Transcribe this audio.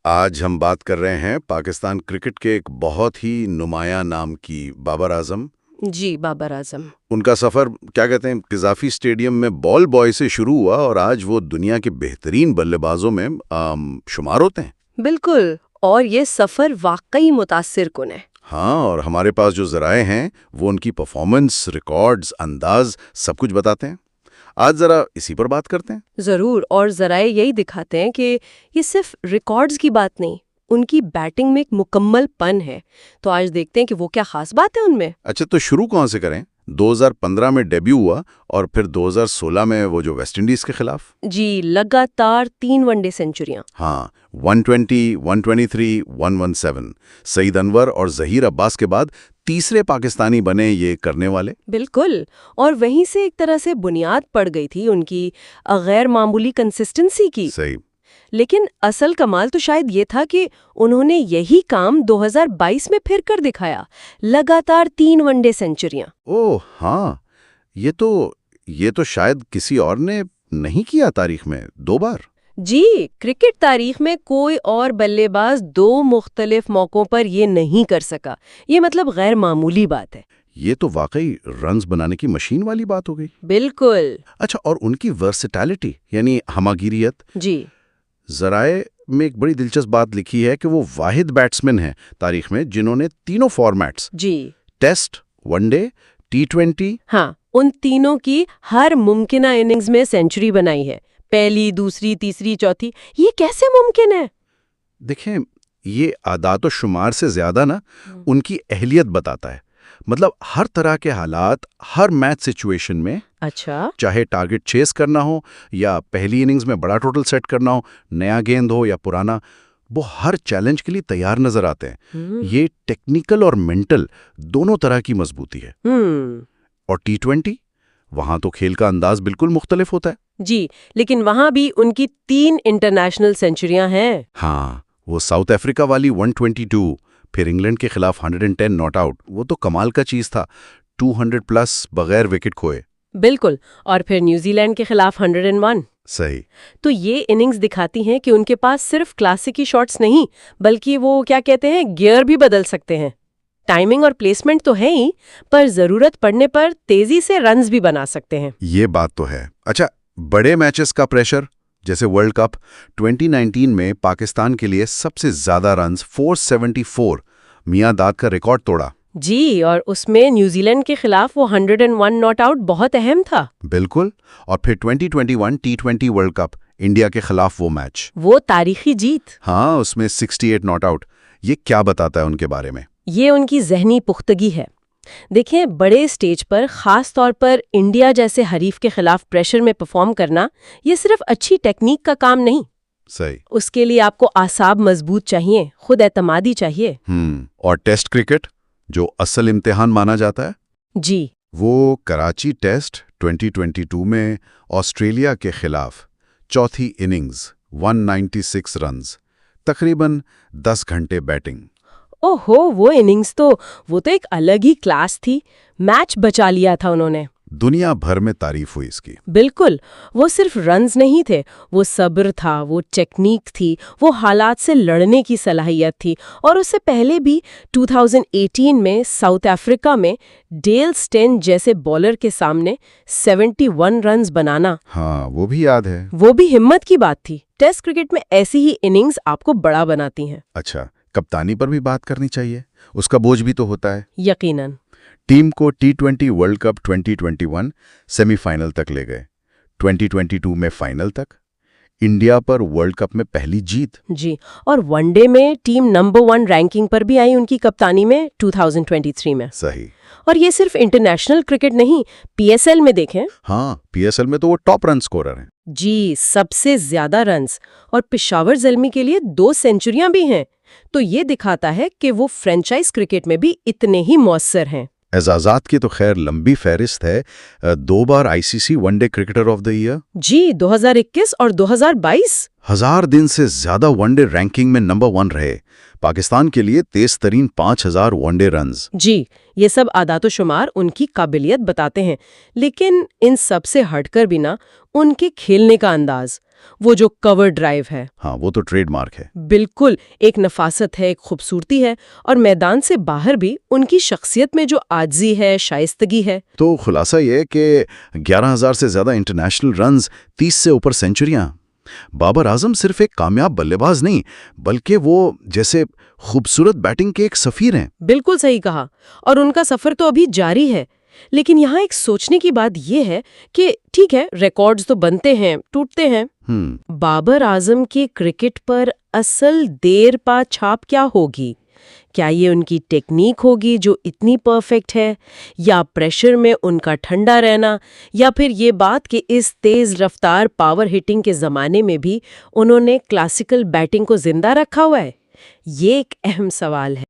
आज हम बात कर रहे हैं पाकिस्तान क्रिकेट के एक बहुत ही नुमाया नाम की बाबर आजम। जी, बाबर आजम। उनका सफ़र क्या कहते हैं किज़ाफी स्टेडियम में बॉल बॉय से शुरू हुआ और आज वो दुनिया के बेहतरीन बल्लेबाजों में शुमार होते हैं। बिल्कुल, और ये सफ़र वाकई मुतासिर कुन है। हाँ, और हमारे पास जो ज़राए हैं वो उनकी परफॉर्मेंस, रिकॉर्ड्स, अंदाज सब कुछ बताते हैं। आज ज़रा इसी पर बात करते हैं। ज़रूर, और ज़राए यही दिखाते हैं कि ये सिर्फ रिकॉर्ड्स की बात नहीं, उनकी बैटिंग में एक मुकम्मलपन है। तो आज देखते हैं कि वो क्या खास बात है उनमें। अच्छा, तो शुरू कौन से करें? 2015 में डेब्यू हुआ और फिर 2016 में वो जो वेस्ट इंडीज के खिलाफ। जी, लगातार 3 वनडे सेंचुरियां। हाँ, 120, 123, 117। सईद अनवर और जहीर अब्बास के बाद तीसरे पाकिस्तानी बने ये करने वाले। बिल्कुल, और वहीं से एक तरह से बुनियाद पड़ गई थी उनकी गैर मामूली कंसिस्टेंसी की। सही। लेकिन असल कमाल तो शायद ये था कि उन्होंने यही काम 2022 में फिर कर दिखाया, लगातार 3 वनडे सेंचुरियां। ओह हाँ, ये तो शायद किसी और ने नहीं किया तारीख में 2 बार। जी, क्रिकेट तारीख में कोई और बल्लेबाज 2 मुख्तलिफ मौकों पर ये नहीं कर सका। ये मतलब गैर मामूली बात है। ये तो वाकई रन्स बनाने की मशीन वाली बात हो गई। बिल्कुल। अच्छा, और उनकी वर्सेटैलिटी यानी हमागिरियत। जी। ज़राए में एक बड़ी दिलचस्प बात लिखी है कि वो वाहिद बैट्समैन हैं तारीख में जिन्होंने तीनों फॉर्मेट्स, जी, टेस्ट, वनडे, T20, हाँ, उन तीनों की हर मुमकिना इनिंग्स में सेंचुरी बनाई है। पहली, दूसरी, तीसरी, चौथी। ये कैसे मुमकिन है? देखें, ये आदातो शुमार से ज्यादा ना उनकी अहलियत बताता है। मतलब हर तरह के हालात, हर मैच सिचुएशन में, अच्छा। चाहे टारगेट चेस करना हो या पहली इनिंग्स में बड़ा टोटल सेट करना हो, नया गेंद हो या पुराना, वो हर चैलेंज के लिए तैयार नजर आते हैं। ये टेक्निकल और मेंटल दोनों तरह की मजबूती है। और T20, वहां तो खेल का अंदाज बिल्कुल मुख्तलिफ होता है। जी, लेकिन वहां भी उनकी 3 इंटरनेशनल सेंचुरियां हैं। हाँ, वो साउथ अफ्रीका वाली 122, फिर इंग्लैंड के खिलाफ 110 नॉट आउट, वो तो कमाल का चीज था। 200 प्लस बगैर विकेट खोए। बिल्कुल, और फिर न्यूजीलैंड के खिलाफ 101। सही। तो ये इनिंग्स दिखाती हैं कि उनके पास सिर्फ क्लासिक ही शॉट्स नहीं, बल्कि वो क्या कहते हैं, गियर भी बदल सकते हैं। टाइमिंग और प्लेसमेंट तो है ही, पर जरूरत पड़ने पर तेजी से रन्स भी बना सकते हैं। ये बात तो है। अच्छा, बड़े मैचेस का प्रेशर, जैसे वर्ल्ड कप 2019 में पाकिस्तान के लिए सबसे ज्यादा रन्स 474, मियां दाद का रिकॉर्ड तोड़ा। जी, और उसमें न्यूजीलैंड के खिलाफ वो 101 नॉट आउट बहुत अहम था। बिल्कुल। और फिर 2021 T20 वर्ल्ड कप, इंडिया के खिलाफ वो मैच, वो तारीखी जीत। हाँ, उसमें 68 नॉट आउट। ये क्या बताता है उनके बारे में? ये उनकी ज़हनी पुख्तगी है। देखें, बड़े स्टेज पर, खास तौर पर इंडिया जैसे हरीफ के खिलाफ प्रेशर में परफॉर्म करना, ये सिर्फ अच्छी टेक्निक का काम नहीं। सही। उसके लिए आपको आसाब मजबूत चाहिए, खुद एतमादी चाहिए। और टेस्ट क्रिकेट, जो असल इम्तिहान माना जाता है, जी, वो कराची टेस्ट 2022 में ऑस्ट्रेलिया के खिलाफ चौथी इनिंग्स 196 रन्स, तकरीबन 10 घंटे बैटिंग। ओहो, वो तो एक अलग ही क्लास थी। मैच बचा लिया था उन्होंने। दुनिया भर में तारीफ हुई इसकी। बिल्कुल, वो सिर्फ रन्स नहीं थे, वो सब्र था, वो टेक्निक थी, वो हालात से लड़ने की सलाहियत थी। और उससे पहले भी 2018 में साउथ अफ्रीका में डेल स्टेन जैसे बॉलर के सामने 71 रन्स बनाना, हाँ, वो भी याद है। वो भी हिम्मत की बात थी। टेस्ट क्रिकेट में ऐसी ही इनिंग्स आपको बड़ा बनाती हैं। अच्छा, कप्तानी पर भी बात करनी चाहिए, उसका बोझ भी तो होता है। यकीनन। टीम को T20 वर्ल्ड कप 2021 सेमीफाइनल तक ले गए, 2022 में फाइनल तक, इंडिया पर वर्ल्ड कप में पहली जीत। जी, और वनडे में टीम नंबर 1 रैंकिंग पर भी आई उनकी कप्तानी में 2023 में। सही। और ये सिर्फ इंटरनेशनल क्रिकेट नहीं, PSL में देखें। हाँ, PSL में तो वो टॉप रन स्कोरर हैं। जी, सबसे ज्यादा रन्स, और पेशावर ज़ल्मी के लिए 2 सेंचुरियां भी हैं। तो ये दिखाता है कि वो फ्रेंचाइज क्रिकेट में भी इतने ही मौसर हैं। एजाजात की तो खैर लंबी फहरिस्त है। 2 बार ICC one day cricketer of the year. जी, 2021 और 2022। 1000 दिन से ज्यादा वनडे रैंकिंग में नंबर 1 रहे। पाकिस्तान के लिए तेज तरीन 5000 वनडे रन्स। जी, ये सब आदातो शुमार उनकी काबिलियत बताते हैं। लेकिन इन सब से हटकर भी ना, उनके खेलने का अंदाज, वो जो कवर ड्राइव है, हाँ, वो तो ट्रेडमार्क है। बिल्कुल एक नफासत है, एक खूबसूरती है, और मैदान से बाहर भी उनकी शख्सियत में जो आजी है, शाइस्तगी है। तो खुलासा ये कि 11,000 से ज्यादा इंटरनेशनल रन्स, 30 से ऊपर सेंचुरियां। बाबर आजम सिर्फ एक कामयाब बल्लेबाज नहीं, बल्कि वो जैसे खूबसूरत बैटिंग के एक सफीर हैं। बिल्कुल सही कहा। और उनका सफर तो अभी जारी है। लेकिन यहाँ एक सोचने की बात यह है कि ठीक है, रिकॉर्ड्स तो बनते हैं, टूटते हैं। बाबर आजम के क्रिकेट पर असल देर पा छाप क्या होगी? क्या ये उनकी टेक्निक होगी जो इतनी परफेक्ट है, या प्रेशर में उनका ठंडा रहना, या फिर ये बात कि इस तेज रफ्तार पावर हिटिंग के ज़माने में भी उन्होंने क्लासिकल बैटिंग को जिंदा रखा हुआ है? ये एक अहम सवाल है।